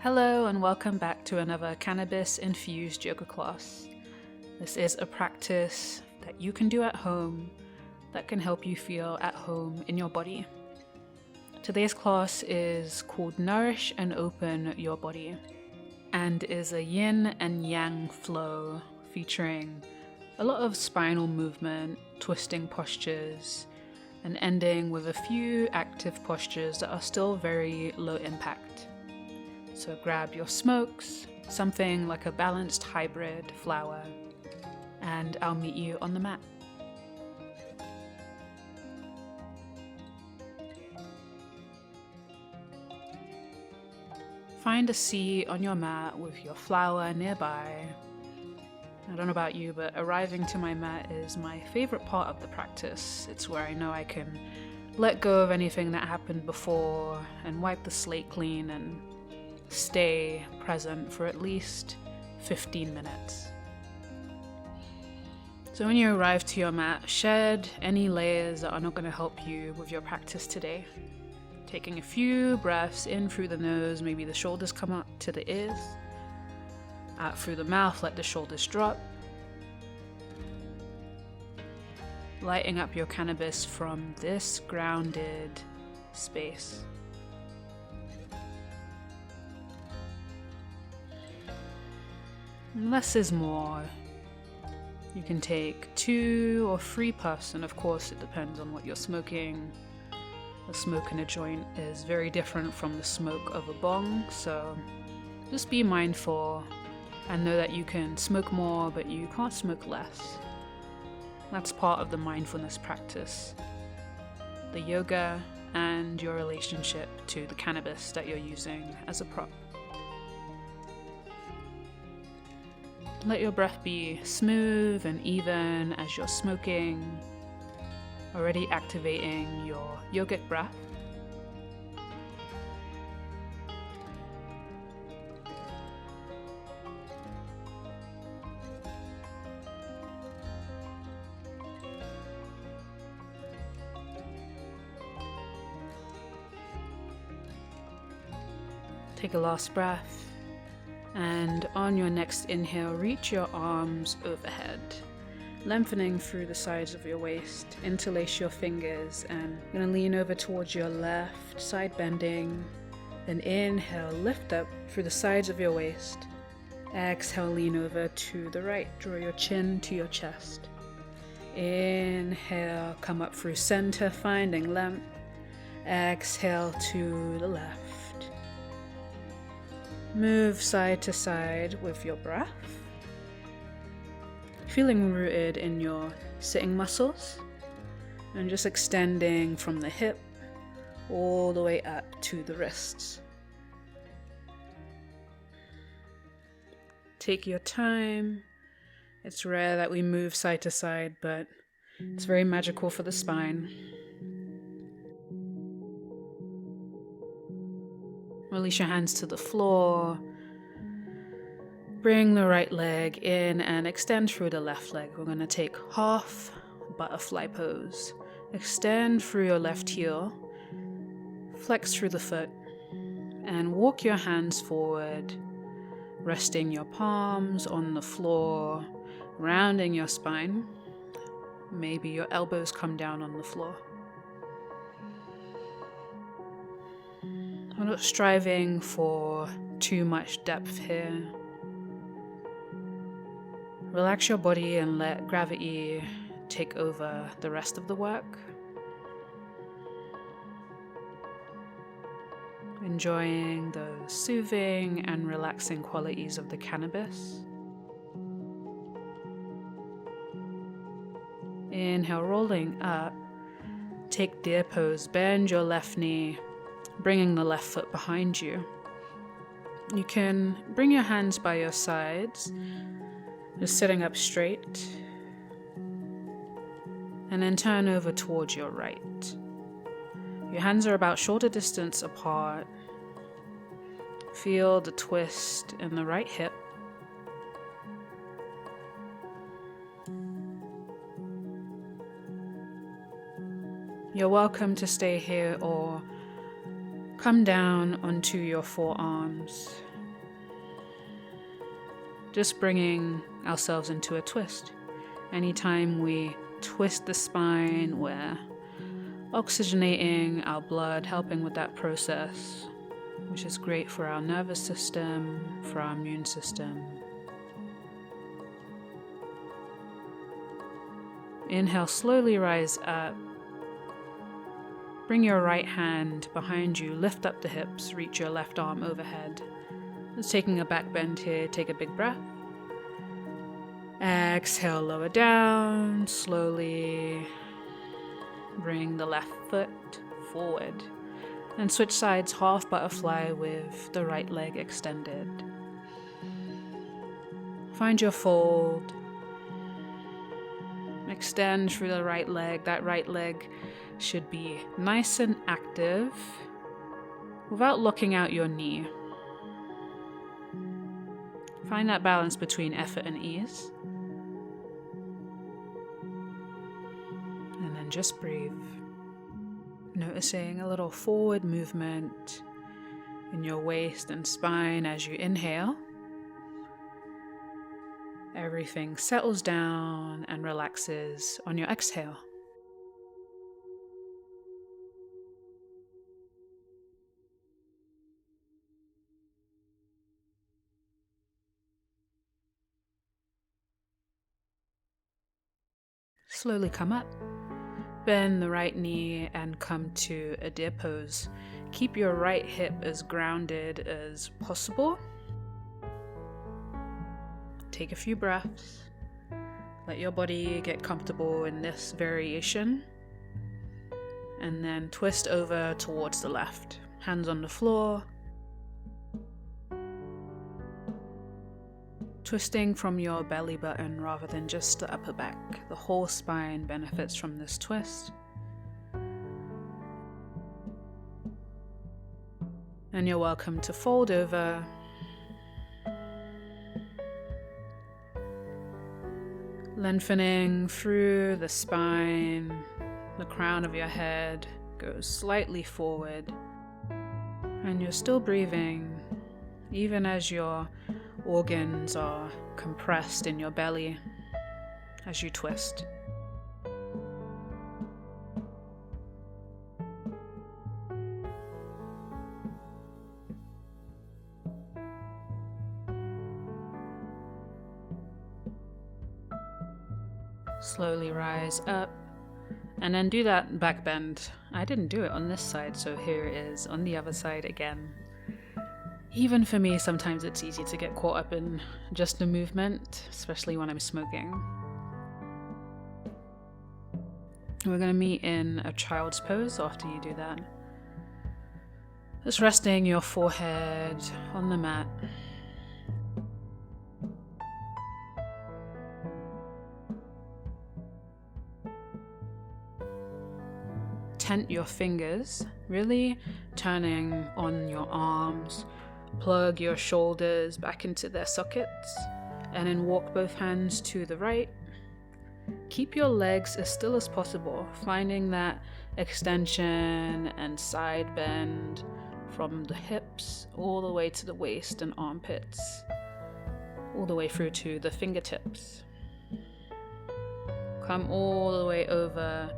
Hello and welcome back to another cannabis-infused yoga class. This is a practice that you can do at home that can help you feel at home in your body. Today's class is called Nourish and Open Your Body and is a yin and yang flow featuring a lot of spinal movement, twisting postures, and ending with a few active postures that are still very low impact. So grab your smokes, something like a balanced hybrid flower, and I'll meet you on the mat. Find a seat on your mat with your flower nearby. I don't know about you, but arriving to my mat is my favorite part of the practice. It's where I know I can let go of anything that happened before and wipe the slate clean and stay present for at least 15 minutes. So when you arrive to your mat, shed any layers that are not going to help you with your practice today. Taking a few breaths in through the nose, maybe the shoulders come up to the ears. Out through the mouth, let the shoulders drop. Lighting up your cannabis from this grounded space. Less is more. You can take 2 or 3 puffs, and of course it depends on what you're smoking. The smoke in a joint is very different from the smoke of a bong, so just be mindful and know that you can smoke more, but you can't smoke less. That's part of the mindfulness practice, the yoga, and your relationship to the cannabis that you're using as a prop. Let your breath be smooth and even as you're smoking, already activating your yogic breath. Take a last breath. And on your next inhale, reach your arms overhead, lengthening through the sides of your waist. Interlace your fingers and you're going to lean over towards your left side, bending. Then inhale, lift up through the sides of your waist. Exhale, lean over to the right. Draw your chin to your chest. Inhale, come up through center, finding length. Exhale to the left. Move side to side with your breath, feeling rooted in your sitting muscles and just extending from the hip all the way up to the wrists. Take your time. It's rare that we move side to side, but it's very magical for the spine. Release your hands to the floor. Bring the right leg in and extend through the left leg. We're going to take half butterfly pose. Extend through your left heel. Flex through the foot. And walk your hands forward, resting your palms on the floor, rounding your spine. Maybe your elbows come down on the floor. We're not striving for too much depth here. Relax your body and let gravity take over the rest of the work. Enjoying the soothing and relaxing qualities of the cannabis. Inhale, rolling up. Take deer pose, bend your left knee, bringing the left foot behind you. You can bring your hands by your sides, just sitting up straight, and then turn over towards your right. Your hands are about shoulder distance apart. Feel the twist in the right hip. You're welcome to stay here or come down onto your forearms just bringing ourselves into a twist. Anytime we twist the spine, we're oxygenating our blood, helping with that process, which is great for our nervous system, for our immune system. Inhale, slowly rise up. Bring your right hand behind you, lift up the hips, reach your left arm overhead. Just taking a back bend here, take a big breath. Exhale, lower down, slowly bring the left foot forward. And switch sides, half butterfly with the right leg extended. Find your fold. Extend through the right leg. That right leg should be nice and active without locking out your knee. Find that balance between effort and ease. And then just breathe. Noticing a little forward movement in your waist and spine as you inhale. Everything settles down and relaxes on your exhale. Slowly come up. Bend the right knee and come to a deer pose. Keep your right hip as grounded as possible. Take a few breaths. Let your body get comfortable in this variation. And then twist over towards the left. Hands on the floor. Twisting from your belly button rather than just the upper back. The whole spine benefits from this twist. And you're welcome to fold over. Lengthening through the spine, the crown of your head goes slightly forward. And you're still breathing, even as your organs are compressed in your belly as you twist. Slowly rise up and then do that back bend. I didn't do it on this side, so here it is on the other side again. Even for me, sometimes it's easy to get caught up in just the movement, especially when I'm smoking. We're going to meet in a child's pose after you do that. Just resting your forehead on the mat. Tent your fingers, really turning on your arms. Plug your shoulders back into their sockets, and then walk both hands to the right. Keep your legs as still as possible, finding that extension and side bend from the hips all the way to the waist and armpits, all the way through to the fingertips. Come all the way over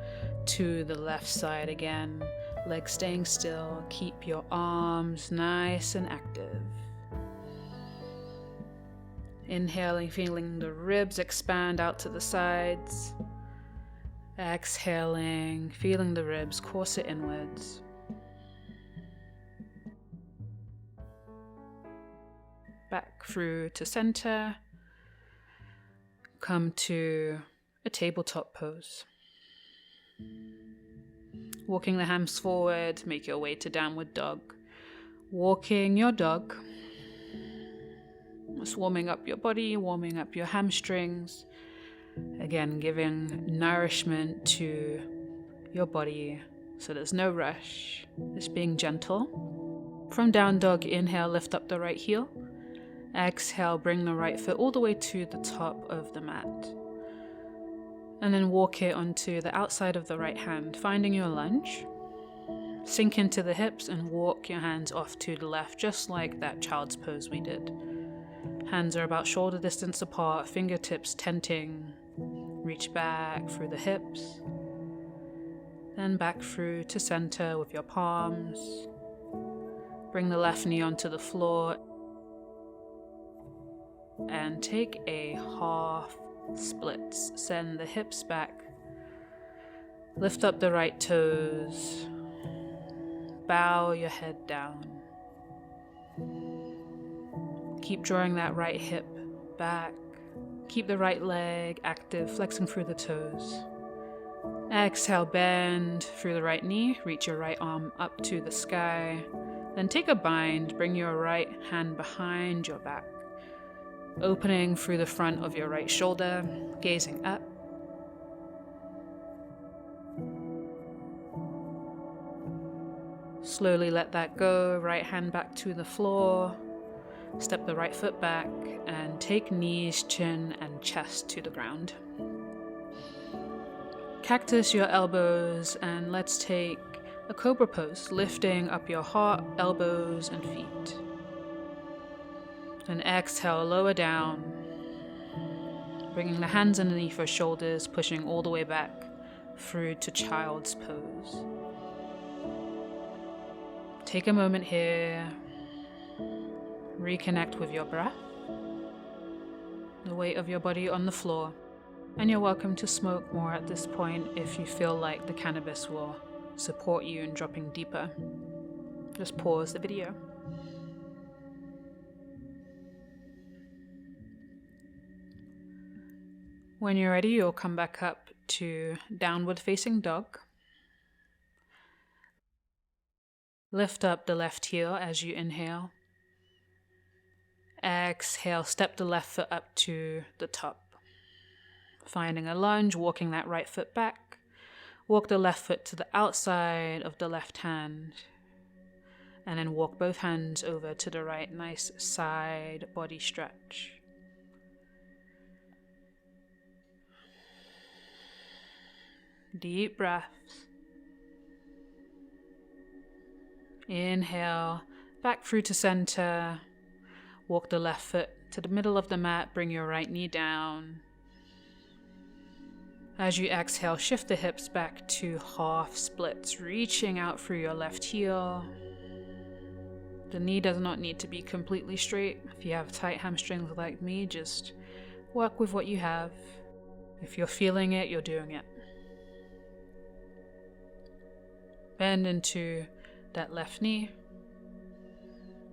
to the left side again. Legs staying still. Keep your arms nice and active. Inhaling, feeling the ribs expand out to the sides. Exhaling, feeling the ribs corset inwards. Back through to center. Come to a tabletop pose. Walking the hams forward, make your way to downward dog. Walking your dog. Just warming up your body, warming up your hamstrings. Again, giving nourishment to your body so there's no rush. Just being gentle. From down dog, inhale, lift up the right heel. Exhale, bring the right foot all the way to the top of the mat. And then walk it onto the outside of the right hand, finding your lunge. Sink into the hips and walk your hands off to the left, just like that child's pose we did. Hands are about shoulder distance apart, fingertips tenting. Reach back through the hips, then back through to center with your palms. Bring the left knee onto the floor and take a half splits. Send the hips back. Lift up the right toes. Bow your head down. Keep drawing that right hip back. Keep the right leg active, flexing through the toes. Exhale, bend through the right knee. Reach your right arm up to the sky. Then take a bind. Bring your right hand behind your back. Opening through the front of your right shoulder, gazing up. Slowly let that go. Right hand back to the floor. Step the right foot back and take knees, chin, and chest to the ground. Cactus your elbows and let's take a cobra pose, lifting up your heart, elbows, and feet. Then exhale, lower down, bringing the hands underneath your shoulders, pushing all the way back through to child's pose. Take a moment here. Reconnect with your breath, the weight of your body on the floor, and you're welcome to smoke more at this point if you feel like the cannabis will support you in dropping deeper. Just pause the video. When you're ready, you'll come back up to downward facing dog. Lift up the left heel as you inhale. Exhale, step the left foot up to the top. Finding a lunge, walking that right foot back. Walk the left foot to the outside of the left hand. And then walk both hands over to the right. Nice side body stretch. Deep breaths. Inhale, back through to center. Walk the left foot to the middle of the mat, bring your right knee down. As you exhale, shift the hips back to half splits, reaching out through your left heel. The knee does not need to be completely straight. If you have tight hamstrings like me, just work with what you have. If you're feeling it, you're doing it. Bend into that left knee.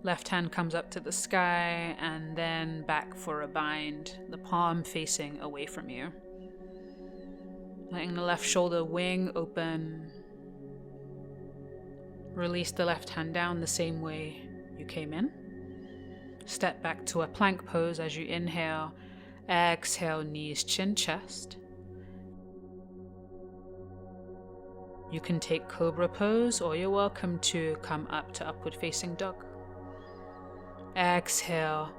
Left hand comes up to the sky and then back for a bind, the palm facing away from you. Letting the left shoulder wing open. Release the left hand down the same way you came in. Step back to a plank pose as you inhale. Exhale, knees, chin, chest. You can take cobra pose or you're welcome to come up to upward facing dog. Exhale,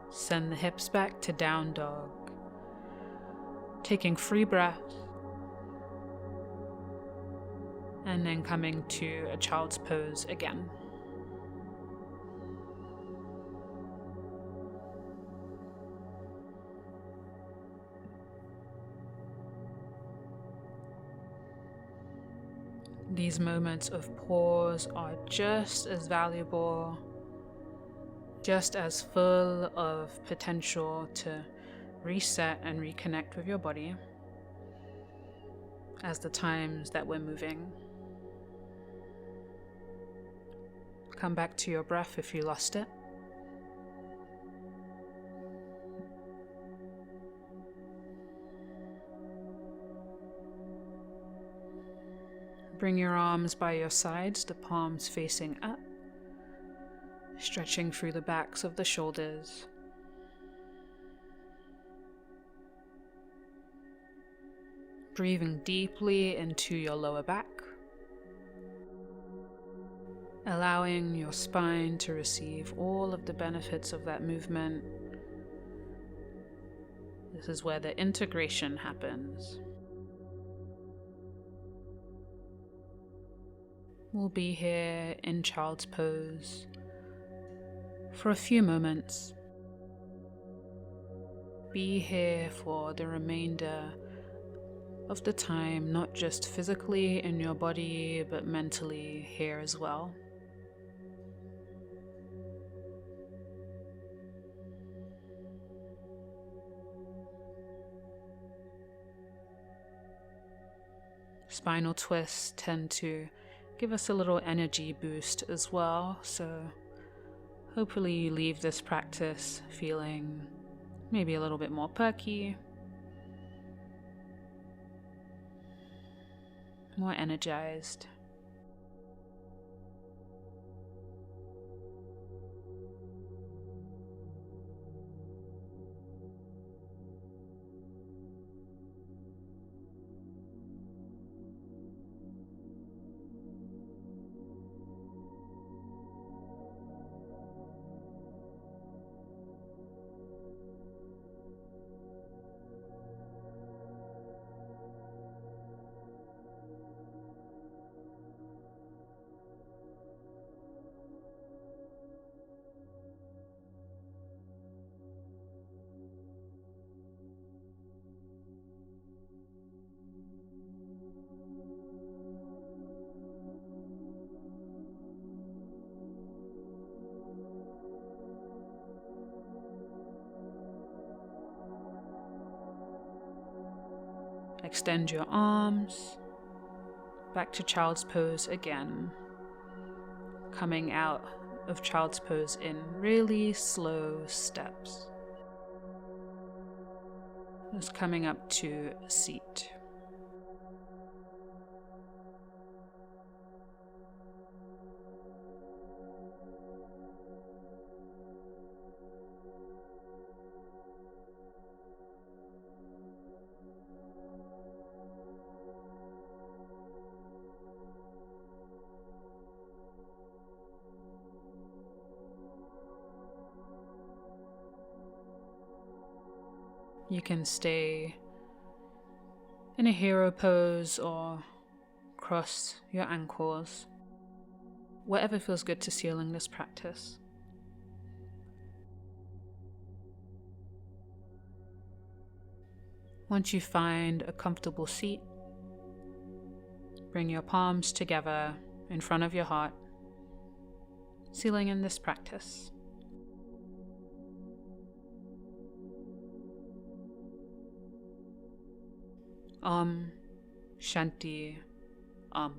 send the hips back to down dog. Taking 3 breaths. And then coming to a child's pose again. These moments of pause are just as valuable, just as full of potential to reset and reconnect with your body as the times that we're moving. Come back to your breath if you lost it. Bring your arms by your sides, the palms facing up, stretching through the backs of the shoulders. Breathing deeply into your lower back, allowing your spine to receive all of the benefits of that movement. This is where the integration happens. We'll be here in child's pose for a few moments. be here for the remainder of the time, not just physically in your body, but mentally here as well. Spinal twists tend to give us a little energy boost as well, so hopefully you leave this practice feeling maybe a little bit more perky, more energized. Extend your arms back to child's pose again, coming out of child's pose in really slow steps. Just coming up to a seat. You can stay in a hero pose or cross your ankles, whatever feels good to you in this practice. Once you find a comfortable seat, bring your palms together in front of your heart, sealing in this practice. Om Shanti Om.